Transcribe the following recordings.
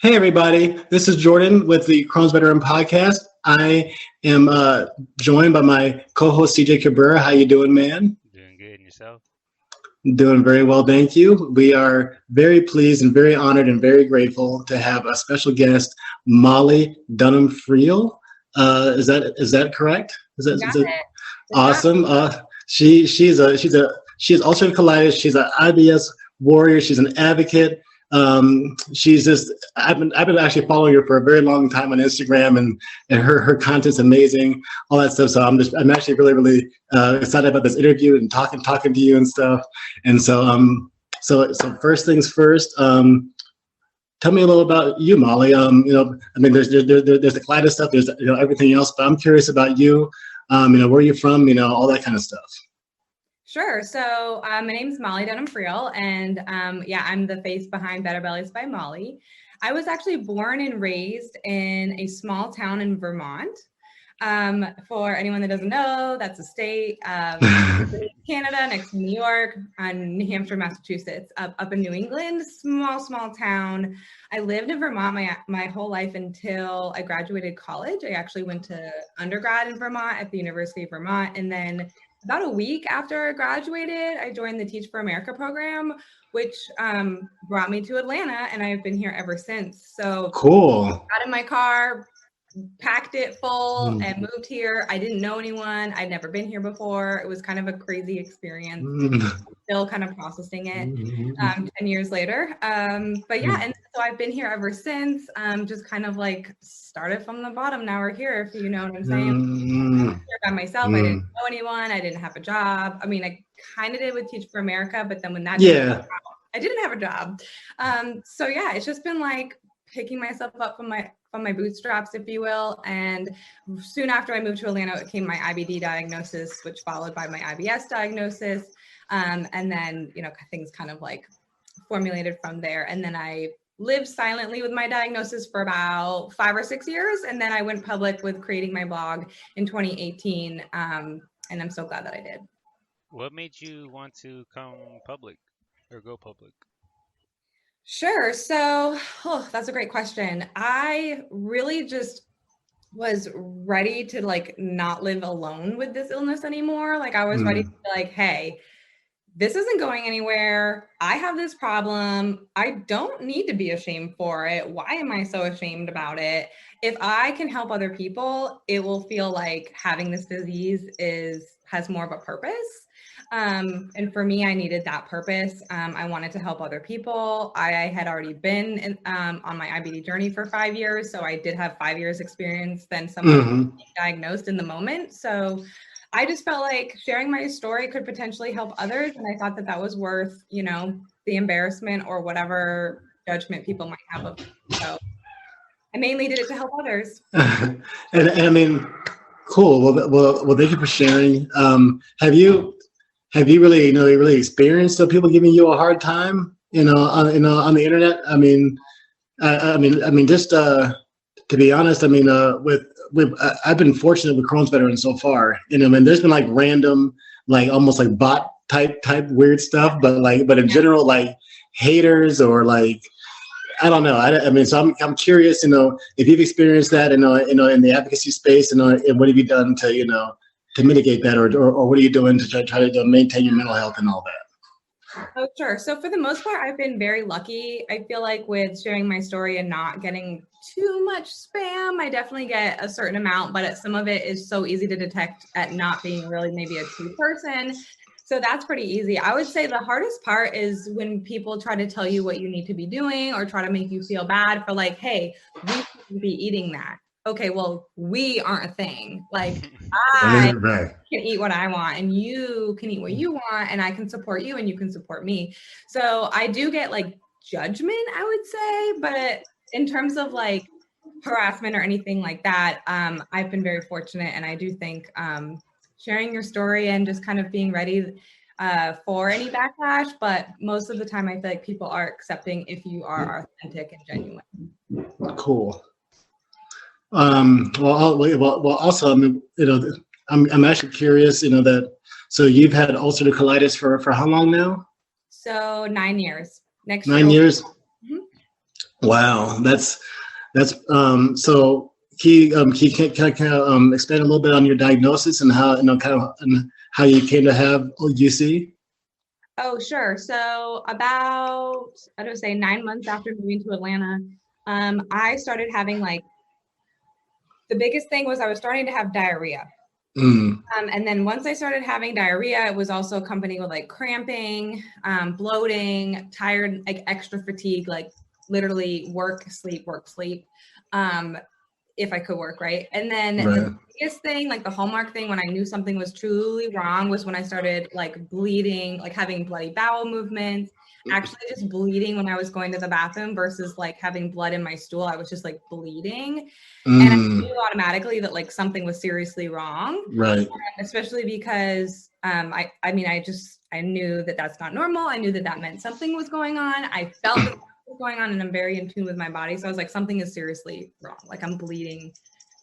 Hey everybody, this is Jordan with the Crohn's Veteran Podcast. I am joined by my co-host CJ Cabrera. How you doing, man? Doing good, and yourself? Doing very well, thank you. We are very pleased and very honored and very grateful to have a special guest, Molly Dunham-Friel. Is that correct? Is that Got it. awesome? She has ulcerative colitis. She's an IBS warrior. She's an advocate. She's just I've been actually following her for a very long time on Instagram, and her content's amazing, all that stuff. So I'm actually really excited about this interview and talking to you and stuff. And so first things first, tell me a little about you, Molly. There's the colitis stuff, there's everything else, but I'm curious about you. Where you're from, all that kind of stuff. Sure. So my name is Molly Dunham-Friel, and I'm the face behind Better Bellies by Molly. I was actually born and raised in a small town in Vermont. For anyone that doesn't know, that's a state, Canada, next to New York, and New Hampshire, Massachusetts, up in New England, small town. I lived in Vermont my whole life until I graduated college. I actually went to undergrad in Vermont at the University of Vermont, and then about a week after I graduated, I joined the Teach for America program, which brought me to Atlanta, and I've been here ever since. So cool. Got in my car, packed it full, and moved here. I didn't know anyone. I'd never been here before. It was kind of a crazy experience. Still kind of processing it 10 years later. But yeah, and so I've been here ever since. Just kind of like started from the bottom. Now we're here, if you know what I'm saying. I was here by myself. I didn't know anyone. I didn't have a job. I mean, I kind of did with Teach for America, but then when that I didn't have a job. So yeah, it's just been like picking myself up from my bootstraps, if you will. And soon after I moved to Atlanta, it came my IBD diagnosis, which followed by my IBS diagnosis. And then, things kind of like formulated from there. And then I lived silently with my diagnosis for about 5 or 6 years. And then I went public with creating my blog in 2018. And I'm so glad that I did. What made you want to come public or go public? Sure. So, that's a great question. I really just was ready to like not live alone with this illness anymore. Like I was ready to be like, hey, this isn't going anywhere. I have this problem. I don't need to be ashamed for it. Why am I so ashamed about it? If I can help other people, it will feel like having this disease has more of a purpose. And for me, I needed that purpose. I wanted to help other people. I had already been on my IBD journey for 5 years. So I did have 5 years experience than someone diagnosed in the moment. So I just felt like sharing my story could potentially help others. And I thought that was worth, the embarrassment or whatever judgment people might have of me. So I mainly did it to help others. and I mean, cool. Well, thank you for sharing. Have you really experienced people giving you a hard time, on the internet? I mean, just to be honest, I've been fortunate with Crohn's Veterans so far. There's been like random, like almost like bot type weird stuff, but in general, like haters or like, I don't know. So I'm curious, if you've experienced that, in the advocacy space, and what have you done to mitigate that, or what are you doing to try to maintain your mental health and all that? Oh, sure. So for the most part, I've been very lucky. I feel like with sharing my story and not getting too much spam, I definitely get a certain amount, but some of it is so easy to detect at not being really maybe a true person. So that's pretty easy. I would say the hardest part is when people try to tell you what you need to be doing or try to make you feel bad for like, hey, we shouldn't be eating that. Okay, well, we aren't a thing. Like I can eat what I want and you can eat what you want and I can support you and you can support me. So I do get like judgment, I would say, but in terms of like harassment or anything like that, I've been very fortunate. And I do think sharing your story and just kind of being ready for any backlash, but most of the time I feel like people are accepting if you are authentic and genuine. Cool. Also, I'm actually curious, so you've had ulcerative colitis for how long now? So 9 years. Next 9 years. Wow, that's so. Can you expand a little bit on your diagnosis and how and how you came to have UC? Oh, sure. So about, I don't say 9 months after moving to Atlanta, I started having like, the biggest thing was I was starting to have diarrhea. Mm, And then once I started having diarrhea, it was also accompanied with like cramping, bloating, tired, like extra fatigue, like literally work, sleep, if I could work, right? And then right. the biggest thing, like the hallmark thing when I knew something was truly wrong was when I started like bleeding, like having bloody bowel movements, actually just bleeding when I was going to the bathroom versus like having blood in my stool. I was just like bleeding. And I Mm, knew automatically that like something was seriously wrong, right. especially because I mean, I knew that that's not normal. I knew that that meant something was going on. I felt that was going on, and I'm very in tune with my body. So I was like, something is seriously wrong. Like I'm bleeding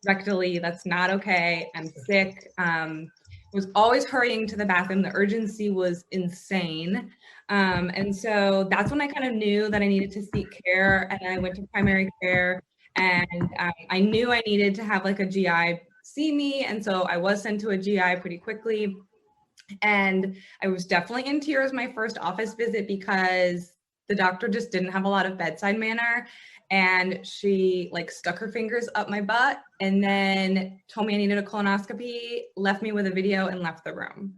rectally. That's not okay. I'm sick. Was always hurrying to the bathroom. The urgency was insane. And so that's when I kind of knew that I needed to seek care. And I went to primary care, and I knew I needed to have like a GI see me. And so I was sent to a GI pretty quickly. And I was definitely in tears my first office visit because the doctor just didn't have a lot of bedside manner. And she like stuck her fingers up my butt and then told me I needed a colonoscopy, left me with a video, and left the room.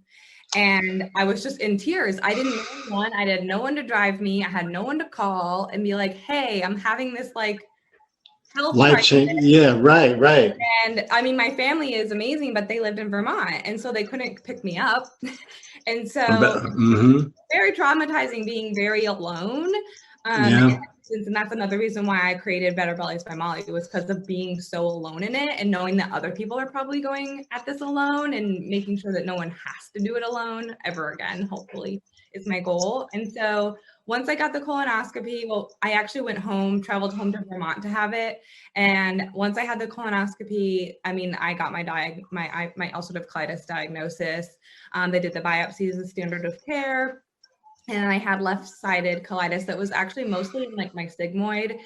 And I was just in tears. I didn't know anyone. I had no one to drive me. I had no one to call and be like, hey, I'm having this like health Life crisis. change. Yeah, right, right. And I mean, my family is amazing, but they lived in Vermont. And so they couldn't pick me up. And so Mm-hmm. very traumatizing being very alone. Yeah. And that's another reason why I created Better Bellies by Molly. It was because of being so alone in it and knowing that other people are probably going at this alone and making sure that no one has to do it alone ever again, hopefully, is my goal. And so once I got the colonoscopy, well, I actually went home, traveled home to Vermont to have it. And once I had the colonoscopy, I mean, I got my ulcerative colitis diagnosis. They did the biopsies as standard of care. And I had left-sided colitis that was actually mostly in like my sigmoid.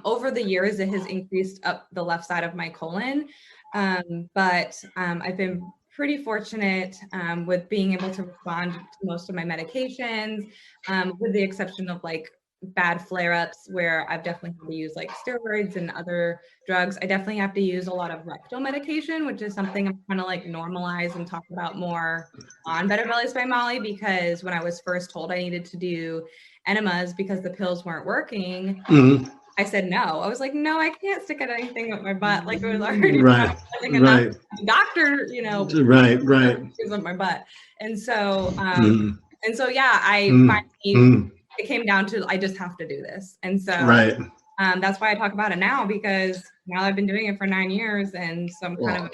Over the years, it has increased up the left side of my colon. But I've been pretty fortunate with being able to respond to most of my medications, with the exception of like bad flare-ups where I've definitely had to use like steroids and other drugs. I definitely have to use a lot of rectal medication, which is something I'm trying to like normalize and talk about more on Better Bellies by Molly, because when I was first told I needed to do enemas because the pills weren't working, Mm-hmm. I said no. I was like, no, I can't stick at anything with my butt. Like it was already Right, enough. right, The doctor, you know, right, right. is on my butt. And so, Mm-hmm. yeah, I finally, Mm-hmm. it came down to, I just have to do this. And so Right. that's why I talk about it now, because now I've been doing it for 9 years. And so I'm kind of a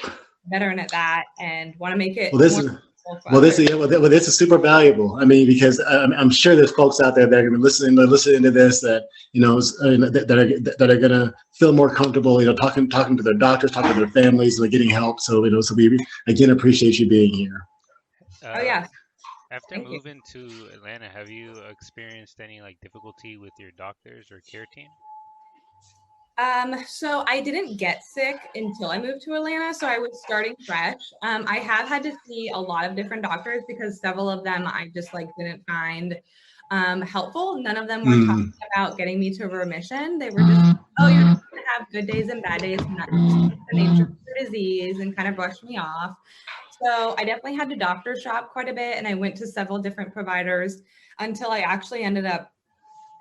veteran at that and want to make it Well, this more is for well, others. this is super valuable. I mean, because I'm sure there's folks out there that are going to be listening to this that that are going to feel more comfortable, talking to their doctors, talking to their families, and getting help. So so we again appreciate you being here. Oh yeah. After Thank you. moving to Atlanta, have you experienced any like difficulty with your doctors or care team? So I didn't get sick until I moved to Atlanta, so I was starting fresh. I have had to see a lot of different doctors because several of them I just like didn't find helpful. None of them were talking Mm, about getting me to remission. They were just, oh, you're just gonna have good days and bad days, and that's just the nature of your disease, and kind of brushed me off. So I definitely had to doctor shop quite a bit, and I went to several different providers until I actually ended up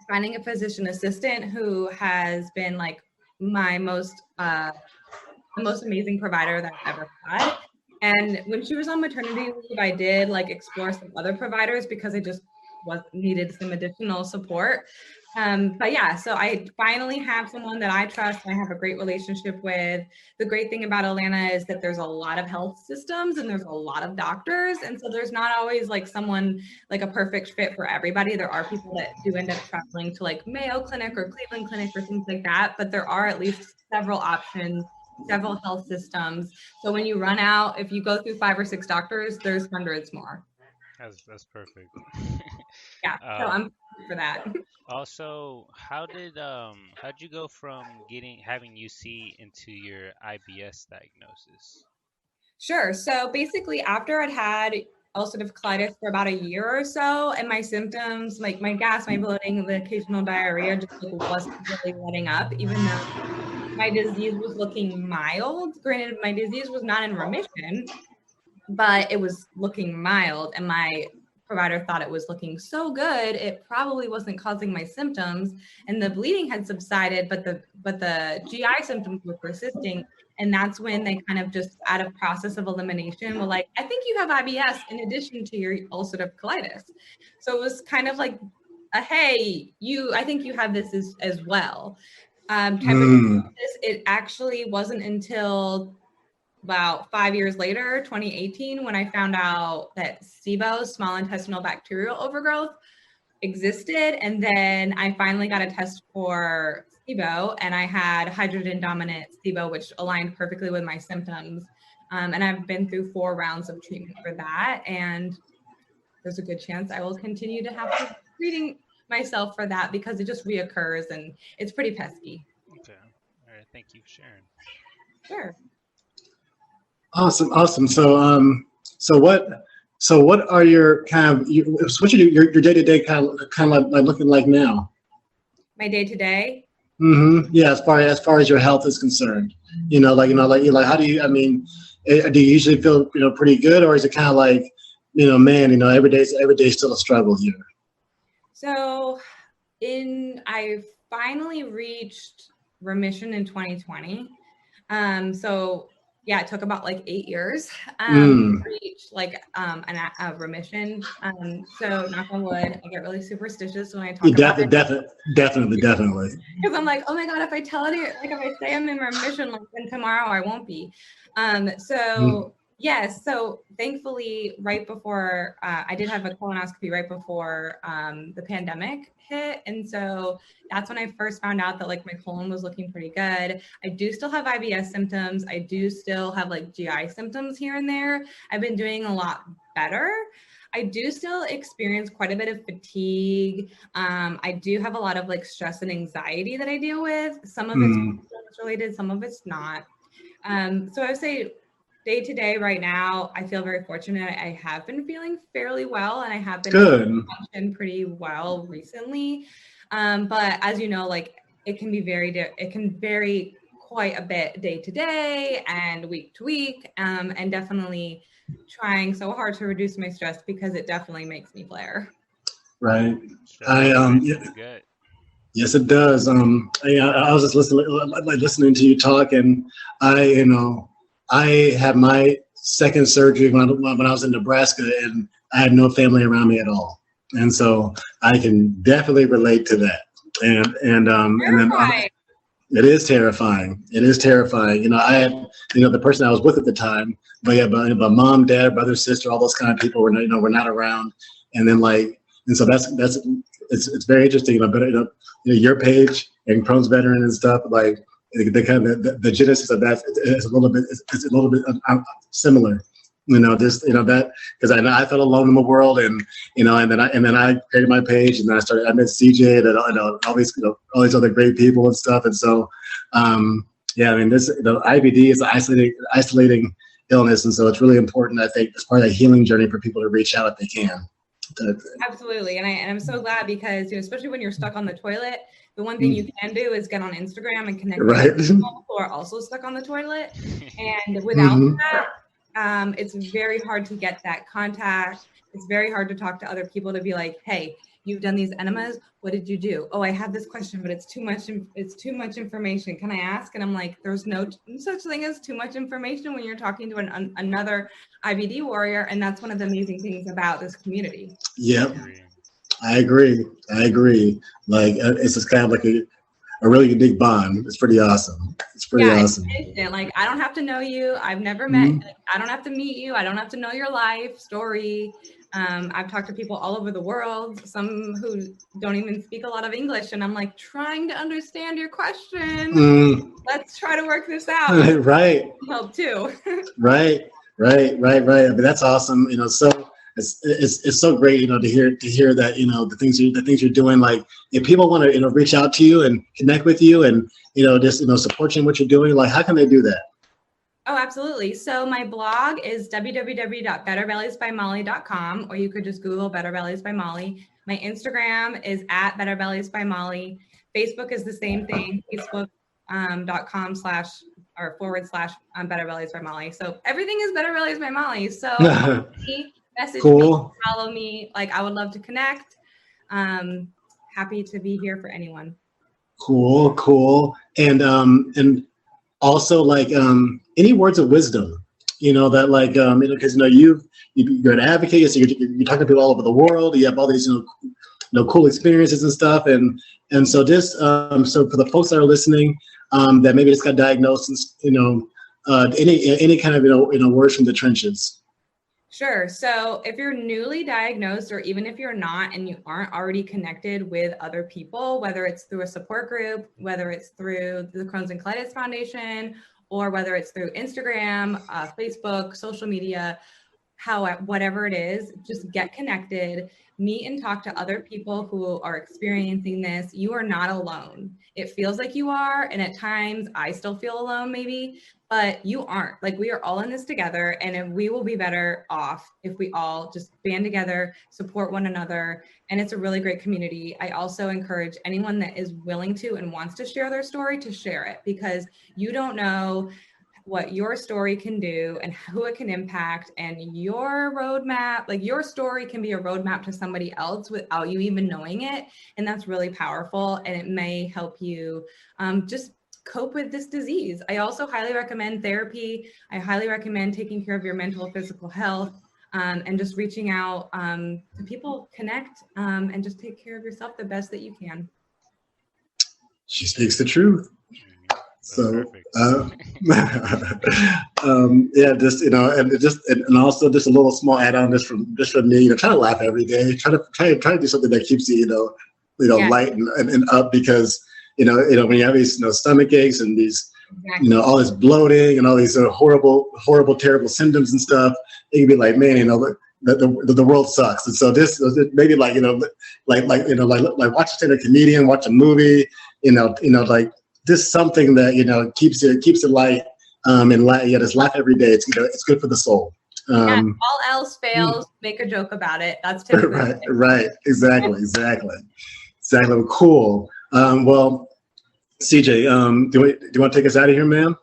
finding a physician assistant who has been like my the most amazing provider that I've ever had. And when she was on maternity leave, I did like explore some other providers because I just needed some additional support. But yeah, so I finally have someone that I trust and I have a great relationship with. The great thing about Atlanta is that there's a lot of health systems and there's a lot of doctors. And so there's not always like someone like a perfect fit for everybody. There are people that do end up traveling to like Mayo Clinic or Cleveland Clinic or things like that, but there are at least several options, several health systems. So when you run out, if you go through 5 or 6 doctors, there's hundreds more. That's perfect. Yeah, so um, I'm for that. Also, how'd you go from having UC into your IBS diagnosis? Sure. So basically, after I'd had ulcerative colitis for about a year or so, and my symptoms, like my gas, my bloating, the occasional diarrhea, just like wasn't really letting up, even though my disease was looking mild. Granted, my disease was not in remission, but it was looking mild, and my provider thought it was looking so good it probably wasn't causing my symptoms, and the bleeding had subsided, but the GI symptoms were persisting. And that's when they kind of just, out of process of elimination, were like, I think you have IBS in addition to your ulcerative colitis. So it was kind of like a, hey, I think you have this as well, type of Mm. diagnosis. It actually wasn't until about 5 years later, 2018, when I found out that SIBO, small intestinal bacterial overgrowth, existed. And then I finally got a test for SIBO, and I had hydrogen dominant SIBO, which aligned perfectly with my symptoms. And I've been through 4 rounds of treatment for that. And there's a good chance I will continue to have to be treating myself for that because it just reoccurs and it's pretty pesky. Okay. All right. Thank you for sharing. Sure. Awesome. So what are your kind of what's your day-to-day kind of like looking like now? My day to day. Yeah, as far as your health is concerned, how do you? I mean, do you usually feel pretty good, or is it kind of like, man, every day's still a struggle here? So I finally reached remission in 2020. So yeah, it took about like 8 years to reach like a remission. So knock on wood, I get really superstitious when I talk about it. Definitely. Because I'm like, oh my God, if I tell you, like if I say I'm in remission, like then tomorrow I won't be. Yes, so thankfully, right before I did have a colonoscopy right before the pandemic hit, and so that's when I first found out that like my colon was looking pretty good. I do still have IBS symptoms. I do still have like GI symptoms here and there. I've been doing a lot better. I do still experience quite a bit of fatigue. I do have a lot of like stress and anxiety that I deal with. Some of it's related, some of it's not. So I would say day to day right now, I feel very fortunate. I have been feeling fairly well, and I have been able to function pretty well recently. But as you know, like it can vary quite a bit day to day and week to week, and definitely trying so hard to reduce my stress because it definitely makes me flare. Right. Yes, it does. I was just listening to you talk, and I had my second surgery when I was in Nebraska, and I had no family around me at all, and so I can definitely relate to that. And then it is terrifying. It is terrifying. I had the person I was with at the time, but mom, dad, brother, sister, all those kind of people were not around, and then so it's very interesting. But your page and Crohn's veteran and stuff, like the kind of the genesis of that is a little bit similar. That because I felt alone in the world, and then I created my page, and then I met CJ and all these other great people and stuff, and so yeah, I mean IBD is an isolating illness, and so it's really important, I think, as part of that healing journey for people to reach out if they can. Absolutely, and I'm so glad because especially when you're stuck on the toilet, the one thing you can do is get on Instagram and connect with people who are also stuck on the toilet, and without that, it's very hard to get that contact. It's very hard to talk to other people to be like, hey, you've done these enemas. What did you do? Oh, I have this question, but it's too much. It's too much information. Can I ask? And I'm like, there's no such thing as too much information when you're talking to another IBD warrior. And that's one of the amazing things about this community. Yep. I agree. Like it's just kind of like a really unique bond. It's pretty awesome. Awesome. Like I don't have to know you. I've never met. Like, I don't have to meet you. I don't have to know your life story. I've talked to people all over the world, some who don't even speak a lot of English, and I'm like trying to understand your question. Let's try to work this out. Right. Help too. Right. But that's awesome. So it's so great, to hear that, the things you're doing. Like, if people want to, reach out to you and connect with you and, just, support you in what you're doing, like, how can they do that? Oh, absolutely. So my blog is www.betterbelliesbymolly.com, or you could just Google Better Bellies by Molly. My Instagram is at Better Bellies by Molly. Facebook is the same thing, facebook.com/ or / Better Bellies by Molly. So everything is Better Bellies by Molly. So message Cool. me, follow me. Like, I would love to connect. Happy to be here for anyone. Cool. And also, like, any words of wisdom, that, like, because, you're an advocate, so you're talking to people all over the world. You have all these, cool experiences and stuff. And so just, so for the folks that are listening, that maybe just got diagnosed, any kind of, words from the trenches. Sure. So if you're newly diagnosed, or even if you're not and you aren't already connected with other people, whether it's through a support group, whether it's through the Crohn's and Colitis Foundation, or whether it's through Instagram, Facebook, social media, whatever it is, just get connected, meet and talk to other people who are experiencing this. You are not alone. It feels like you are, and at times I still feel alone maybe, but you aren't. Like, we are all in this together, and we will be better off if we all just band together, support one another, and it's a really great community. I also encourage anyone that is willing to and wants to share their story to share it, because you don't know what your story can do and who it can impact, and your roadmap, like your story can be a roadmap to somebody else without you even knowing it. And that's really powerful, and it may help you just cope with this disease. I also highly recommend therapy. I highly recommend taking care of your mental and physical health, and just reaching out to people, connect, and just take care of yourself the best that you can. She speaks the truth. So, yeah, just, and also just a little small add-on just from me, try to laugh every day, try to do something that keeps you, light and up, because, when you have these, stomach aches and these, all this bloating and all these horrible, terrible symptoms and stuff, it can be like, man, the world sucks. And so this maybe like watch a stand-up comedian, watch a movie, like, this something that keeps it light, and just laugh every day. It's good for the soul. All else fails, make a joke about it. That's typically right. Exactly. Cool. Well, CJ, do you want to take us out of here, ma'am?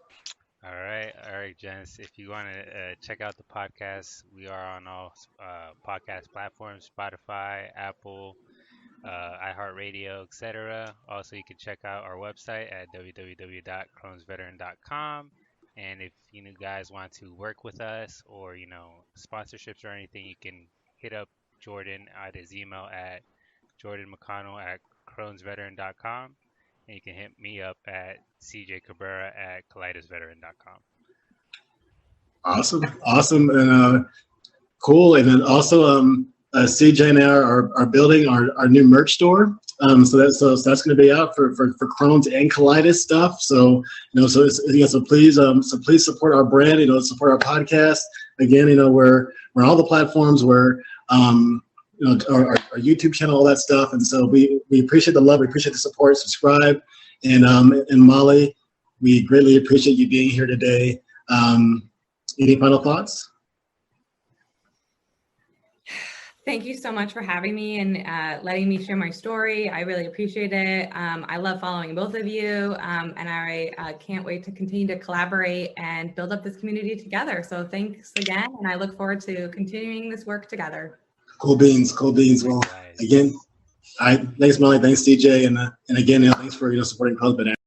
All right, gents. If you want to check out the podcast, we are on all podcast platforms: Spotify, Apple, iHeartRadio, etc. Also, you can check out our website at www.crohnsveteran.com. And if you guys want to work with us, or sponsorships or anything, you can hit up Jordan at his email at jordanmcconnell@crohnsveteran.com, and you can hit me up at cjcabrera@colitisveteran.com. Awesome, and cool. And then also, CJ and I are building our new merch store. So that's going to be out for Crohn's and colitis stuff. So so please support our brand. Support our podcast. Again, we're on all the platforms. We're our YouTube channel, all that stuff. And so we appreciate the love. We appreciate the support. Subscribe, and Molly, we greatly appreciate you being here today. Any final thoughts? Thank you so much for having me and letting me share my story. I really appreciate it. I love following both of you, and I can't wait to continue to collaborate and build up this community together. So thanks again, and I look forward to continuing this work together. Cool beans. Well, again, thanks, Molly. Thanks, CJ, and again, thanks for supporting Crohn's.